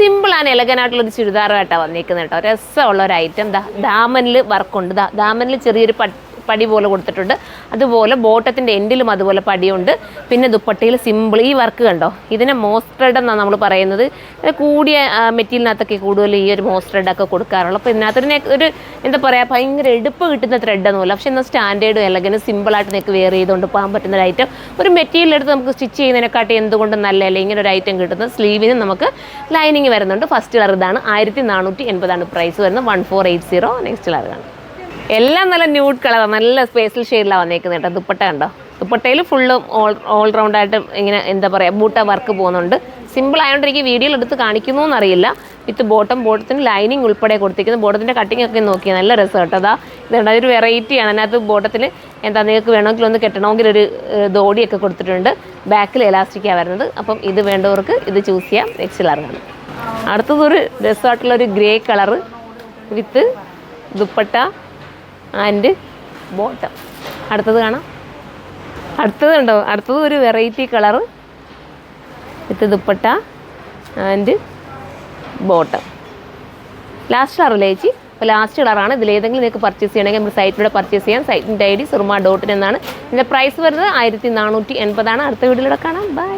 Simple and എലഗനായിട്ടുള്ളൊരു ചുരിദാറായിട്ടാണ് വന്നിരിക്കുന്നത് കേട്ടോ. രസമുള്ള ഒരു ഐറ്റം. ദാമനിൽ വർക്കുണ്ട്. ദാമനിൽ ചെറിയൊരു പടി പോലെ കൊടുത്തിട്ടുണ്ട്. അതുപോലെ ബോട്ടത്തിൻ്റെ എൻഡിലും അതുപോലെ പടിയുണ്ട്. പിന്നെ ദുപ്പട്ടയിൽ സിമ്പിൾ ഈ വർക്ക് കണ്ടോ, ഇതിനെ മോസ്ട്രഡ് എന്നാണ് നമ്മൾ പറയുന്നത്. കൂടിയ മെറ്റീരിയലിനകത്തൊക്കെ കൂടുതൽ ഈ ഒരു മോസ്ട്രഡൊക്കെ കൊടുക്കാറുള്ളൂ. അപ്പോൾ ഇതിനകത്തൊരു ഒരു എന്താ പറയുക, ഭയങ്കര എടുപ്പ് കിട്ടുന്ന ത്രെഡൊന്നുമില്ല. പക്ഷേ എന്നാൽ സ്റ്റാൻഡേർഡും എലഗനും സിമ്പിളായിട്ട് നിങ്ങൾക്ക് വെയർ ചെയ്തുകൊണ്ട് പോകാൻ പറ്റുന്ന ഒരു ഐറ്റം. ഒരു മെറ്റീരിയൽ എടുത്ത് നമുക്ക് സ്റ്റിച്ച് ചെയ്യുന്നതിനെക്കാട്ടി എന്തുകൊണ്ടും നല്ലതല്ലേ ഇങ്ങനെ ഒരു ഐറ്റം കിട്ടുന്നത്. സ്ലീവിന് നമുക്ക് ലൈനിങ് വരുന്നുണ്ട്. ഫസ്റ്റ് കളർ ഇതാണ്. 1480 പ്രൈസ് വരുന്നത്. 1480. നെക്സ്റ്റ് കളർ കാണും. എല്ലാം നല്ല ന്യൂഡ് കളറാണ്, നല്ല സ്പേഷ്യൽ ഷെയ്ഡിലാണ് വന്നേക്കുന്നത് കേട്ടോ. ദുപ്പട്ട കണ്ടോ, ദുപ്പട്ടയിൽ ഫുള്ളും ഓൾ റൗണ്ടായിട്ട് ഇങ്ങനെ എന്താ പറയുക ബൂട്ട വർക്ക് പോകുന്നുണ്ട്. സിമ്പിൾ ആയതുകൊണ്ട് എനിക്ക് വീഡിയോയിൽ എടുത്ത് കാണിക്കുന്നു എന്നറിയില്ല. വിത്ത് ബോട്ടത്തിന് ലൈനിങ് ഉൾപ്പെടെ കൊടുത്തിരിക്കുന്നത്. ബോട്ടത്തിൻ്റെ കട്ടിങ് ഒക്കെ നോക്കിയാൽ നല്ല രസം കേട്ടോ. അതാ ഇതുണ്ട്, അതൊരു വെറൈറ്റിയാണ്. അതിനകത്ത് ബോട്ടത്തിൽ എന്താ നിങ്ങൾക്ക് വേണമെങ്കിൽ ഒന്ന് കെട്ടണമെങ്കിൽ ഒരു ദോടിയൊക്കെ കൊടുത്തിട്ടുണ്ട്. ബാക്കിൽ എലാസ്റ്റിക്കാണ് വരുന്നത്. അപ്പം ഇത് വേണ്ടവർക്ക് ഇത് ചൂസ് ചെയ്യാം. നെക്സ്റ്റ് കളറാണ്. അടുത്തതൊരു രസമായിട്ടുള്ളൊരു grey colour with dupatta and bottom. അടുത്തത് കാണാം. അടുത്തത് ഉണ്ടോ, അടുത്തത് ഒരു variety colour with dupatta and bottom. Last കളറല്ലേ ചേച്ചി? അപ്പോൾ ലാസ്റ്റ് കളറാണ്. ഇതിലേതെങ്കിലും നിങ്ങൾക്ക് പർച്ചേസ് ചെയ്യണമെങ്കിൽ നമ്മൾ സൈറ്റിലൂടെ പർച്ചേസ് ചെയ്യാം. സൈറ്റിൻ്റെ ID surma.in എന്നാണ്. ഇതിൻ്റെ പ്രൈസ് വരുന്നത് 1480. അടുത്ത വീഡിയോയിലൂടെ കാണാം. ബൈ.